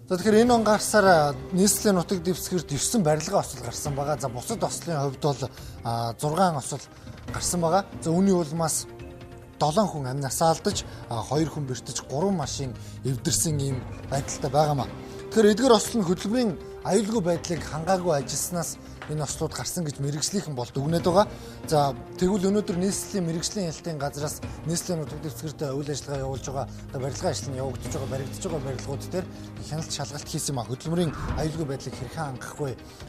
За тэгэхээр энэ он гарсаар нийслэлийн нутаг дэвсгэр 9 барилгын осол гарсан байгаа. За бусад ослын хувьд бол 6 осол гарсан байгаа. За үүний улмаас 7 хүн амнасаа алдаж, 2 хүн бэртэж, 3 машин эвдэрсэн ийм байдалтай байгаамаа. Тэгэхээр эдгээр осол нь хөдөлмөрийн аюулгүй байдлыг хангаагүй ажилласнаас энэ ослууд гарсан гэж мэргэжлийнхэн бол дүгнээд байгаа. За тэгвэл өнөөдөр нийслэлийн мэргэжлийн ялтын газраас нийслэлийн нутаг дэвсгэрт үйл ажиллагаа явуулж байгаа, барилгын ажил нь явагдаж байгаа, баригдаж байгаа барилгууд дээр хяналт шалгалт хийсэн юм а. Хөдөлмөрийн аюулгүй байдлыг хэрхэн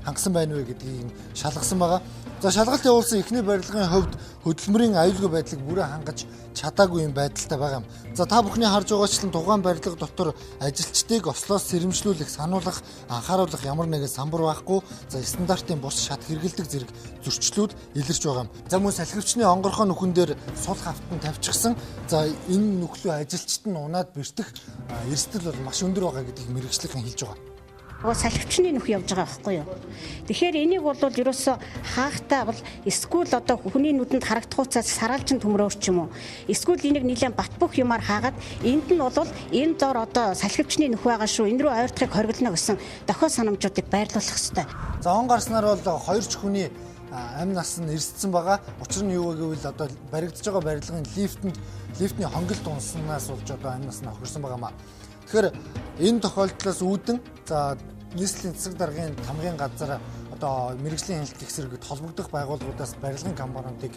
хангасан байна вэ гэдгийг шалгасан байгаа. За шалгалт явуулсан эхний барилгын хувьд хөдөлмөрийн аюулгүй байдлыг бүрэн хангаж чадаагүй юм байдалтай байгаа юм. За та бүхний харж байгаачлан тухайн барилга дотор ажилчдыг ослоос сэрэмжлүүлэх, сануулгах, анхааруулах ямар нэгэн самбар байхгүй. За стандартын бус шат хэрэгэлдэг зэрэг зөрчлүүд илэрч байгаа юм. За мөн салхивчны онгорхоо нүхэн дээр сул хавтан тавьчихсан. За энэ нүхлөө ажилчид нь унаад бэртэх эрсдэл бол маш өндөр байгаа гэдгийг мэргэжлийнхэн хэлж байгаа. Салхивчны нүх явж байгаа байхгүй юу. Тэгэхээр энийг бол ерөөсө хаахтаа бол эсвэл одоо хүний нүдэнд харагдах уцаас саралжин төмрөөр ч юм уу. Эсвэл энийг нэлээд бат бөх юмар хаагаад энд нь бол энэ дор одоо салхивчны нүх байгаа шүү. Энэ рүү ойртохыг хориглоно гэсэн дохио санамжуудыг байрлуулах хэрэгтэй. За он гарснаар бол 2 ч хүний амь нас нь эрсдсэн байгаа. Учир нь юу гэвэл одоо баригдаж байгаа барилгын лифтний хонголт унснаас болж одоо амь нас нь охирсон байгаамаа. Тэгэхээр энэ тохиолдлоос үүдэн за нийслэлийн засаг даргын тамгын газар одоо мэргэжлийн хяналт хэрэгсэрэгт холбогдох байгууллагуудаас барилгын компаниудыг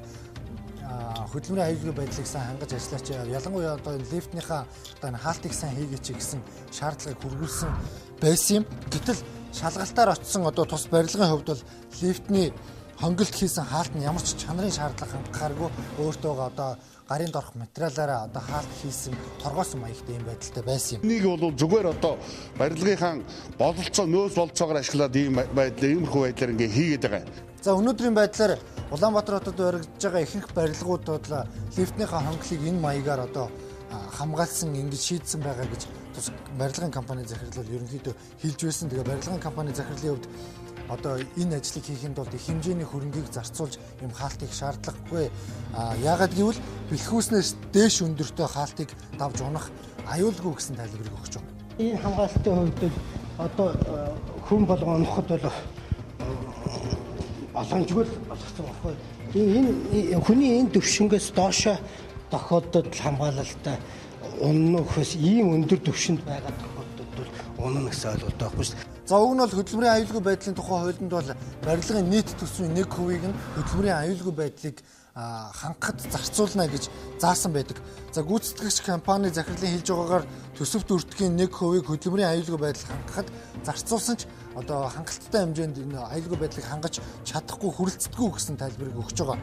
хөдөлмөрийн аюулгүй байдлыг сайн хангаж ажиллаач. Ялангуяа одоо лифтнийхаа одоо хаалтыг сайн хийгээч гэсэн шаардлагыг хүргүүлсэн байсан юм. Гэтэл шалгалтаар очсон одоо тус барилгын хувьд бол лифтний хонголт хийсэн хаалт нь ямар ч чанарын шаардлага хангахааргүй өөртөө одоо гарын дорх материалаараа одоо хаалт хийсэн торгоосон маягтай юм байдалтай байсан юм. Энийг бол зүгээр одоо барилгынхаа бололцоо нөөц бололцоогоор ашиглаад ийм иймэрхүү байдлаар ингээ хийгээд байгаа. За өнөөдрийн байдлаар Улаанбаатар хотод баригдаж байгаа ихэнх барилгууд бол лифтнийхаа хонголыг энэ маягаар одоо хамгаалсан ингэж шийдсэн байгаа гэж тус барилгын компани захирлал ерөнхийдөө хэлж байсан. Тэгээ барилгын компани захирлын хувьд одоо энэ ажлыг хийхэд бол их хэмжээний хөрөнгийг зарцуулж юм хаалтыг шаардлагагүй. Яагаад гэвэл бэлхүүснээс дээш өндөртэй хаалтыг давж унах аюулгүй гэсэн тайлбарыг өгч байгаа. Энэ хамгаалтын хувьд одоо хүн болгон унахад бол боломжгүй болгосон байхгүй. Энэ хүний энэ төвшингээс доошо тохиолдолд хамгаалалтаа унахаас ийм өндөр төвшөнд байгаа тохиолдолд бол унах гэсэн ойлголт байхгүй шүү. За уг нь бол хөдөлмөрийн аюулгүй байдлын тухай хуулинд бол барилгын нийт төсвийн 1% нь хөдөлмөрийн аюулгүй байдлыг хангахад зарцуулна гэж заасан байдаг. За гүйцэтгэгч компани захирлын хэлж байгаагаар төсөвт өртгийн 1% хөдөлмөрийн аюулгүй байдал хангахад зарцуулсан ч одоо хангалттай хэмжээнд энэ аюулгүй байдлыг хангаж чадахгүй хүрэлцдэггүй гэсэн тайлбарыг өгч байгаа.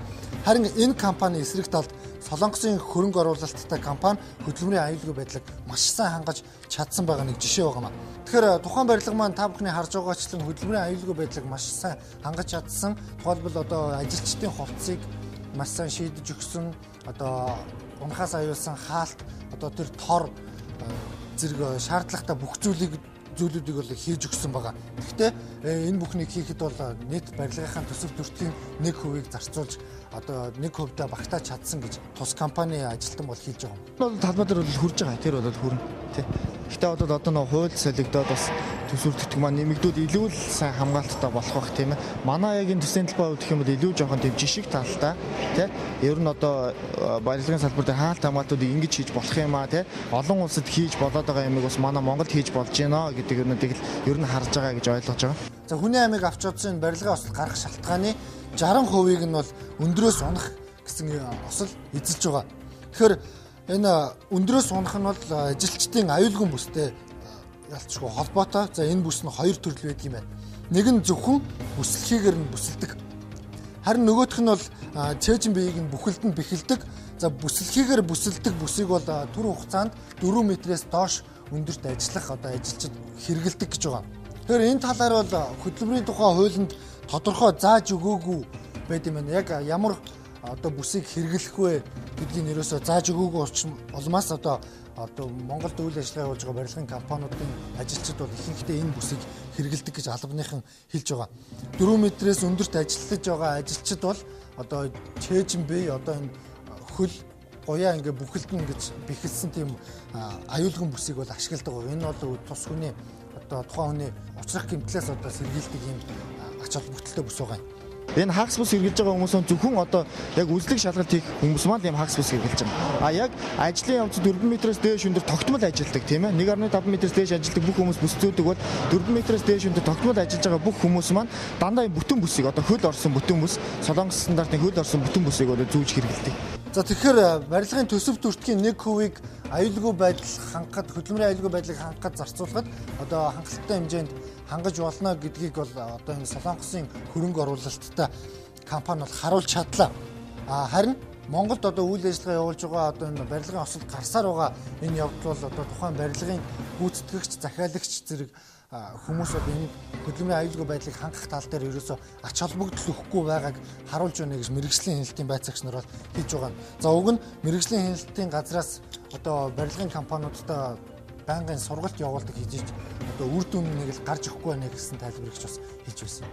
Харин энэ компани эсрэг талд Солонгосын хөрөнгө оруулалттай компани хөдөлмөрийн аюулгүй байдлыг маш сайн хангаж чадсан байгаа нэг жишээ байгаамаа. Тэгэхээр тухайн барилга маань та бүхний харж байгаачлан хөдөлмөрийн аюулгүй байдлыг маш сайн хангаж чадсан. Тухайлбал одоо ажилчдын хувцсыг маш сайн шийдэж өгсөн, одоо унахаас аюулсан хаалт, одоо тэр тор зэрэг шаардлагатай бүх зүйлүүдийг бол хийж өгсөн байгаа. Гэхдээ энэ бүхнийг хийхэд бол нийт барилгынхаа төсөв төртгийн 1%-ийг зарцуулж одоо 1%-д багтааж чадсан гэж тус компани ажилтан бол хэлж байгаа юм. Бол талбай дээр бол хүрж байгаа. Тэр бол хүрнэ. Тэ. Гэхдээ одоо нэг хууль солигдоод бас төсөв төртг маань нэмэгдүүд илүү л сайн хамгаалттай болох бах тийм ээ. Манай яг энэ төсвийн талбай хувьд гэх юм бол илүү жоохон тийм жишг талтай тий. Ер нь одоо барилгын салбар дээр хаалт хамгаалтуудыг ингэж хийж болох юм аа тий. Олон улсад хийж болоод байгаа юмыг бас манай Монголд хийж болж байна гэдэг юмнуудыг л ер нь харж байгаа гэж ойлгож байгаа. За хүний амийг авч чадсан энэ барилгын осол гарах шалтгааны 60%-ийг нь бол өндрөөс унах гэсэн осол эзэлж байгаа. Тэгэхээр энэ өндрөөс унах нь бол ажилчдын аюулгүй бүстэй ялцчгүй холбоотой. За энэ бүс нь 2 төрөл байдаг юм байна. Нэг нь зөвхөн бүслэхийгээр нь бүсэлдэг. Харин нөгөөх нь бол цээжин биеийг нь бүхэлдэнд бэхэлдэг. За бүслэхийгээр бүсэлдэг бүсийг бол түр хугацаанд 4 метрээс доош өндөрт ажиллах одоо ажилчид хэрэгэлдэг гэж байгаа. Тэгэхээр энэ талаар бол хөдөлмөрийн тухай хуулинд тодорхой зааж өгөөгүй байд юм байна. Яг ямар одоо бүсийг хэрэглэх вэ гэдгийг нэрөөсөө зааж өгөөгүй улмаас одоо Монголд үйл ажиллагаа явуулж байгаа барилгын компаниудын ажилчид бол ихэнхдээ энэ бүсийг хэрэглэдэг гэж албаныхан хэлж байгаа. 4 метрээс өндөрт ажиллаж байгаа ажилчид бол одоо чэйжин бие одоо энэ хөл гояа ингээ бүхэлдэн гэж бэхэлсэн тийм аюулгүй бүсийг бол ашигладаг. Энэ бол тус хүний одоо тухайн хүний учрах гэмтлээс одоо сэргийлдэг ийм ач холбогдолтой бүс байгаа юм. Энэ хагас бус хэрэгжилж байгаа хүмүүс нь зөвхөн одоо яг үзлэг шалгалт хийх хүмүүс маань ийм хагас бус хэрэгжилж байгаа. А яг ажлын явц 4 метрээс дээш өндөр тогтмол ажилдаг тийм ээ. 1.5 метрээс дээш ажилдаг бүх хүмүүс бүс зүүдэг бол 4 метрээс дээш өндөр тогтмол ажиллаж байгаа бүх хүмүүс маань дандаа ийм бүтэн бүсийг одоо хөл орсон бүтэн бүс, солонгос стандартын хөл орсон бүтэн бүсийг одоо зүүж хэрэгэлдэг. За тэгэхээр барилгын төсөв төртгийн 1% аюулгүй байдал хангахад хөдөлмөрийн аюулгүй байдлыг хангахад зарцуулахад одоо хангалттай хэмжээнд хангаж болно гэдгийг бол одоо энэ Солонгосын хөрөнгө оруулалттай компани бол харуулж чадлаа. Харин Монголд одоо үйл ажиллагаа явуулж байгаа одоо энэ барилгын осолд гарсаар байгаа энэ явдал бол одоо тухайн барилгын гүйцэтгэгч, захиалагч зэрэг хүмүүс бол энэ хөдөлмөрийн аюулгүй байдлыг хангах тал дээр ерөөсөө ач холбогдол өгөхгүй байгааг харуулж байна гэж мэрэгжлийн хяналтын байцаагч нар бол хийж байгаа. За уг нь мэрэгжлийн хяналтын газраас одоо барилгын компаниудтай байнгын сургалт явуулдаг хийж одоо үр дүн нэг л гарч өгөхгүй байна гэсэн тайлбарыг ч бас хийж байсан.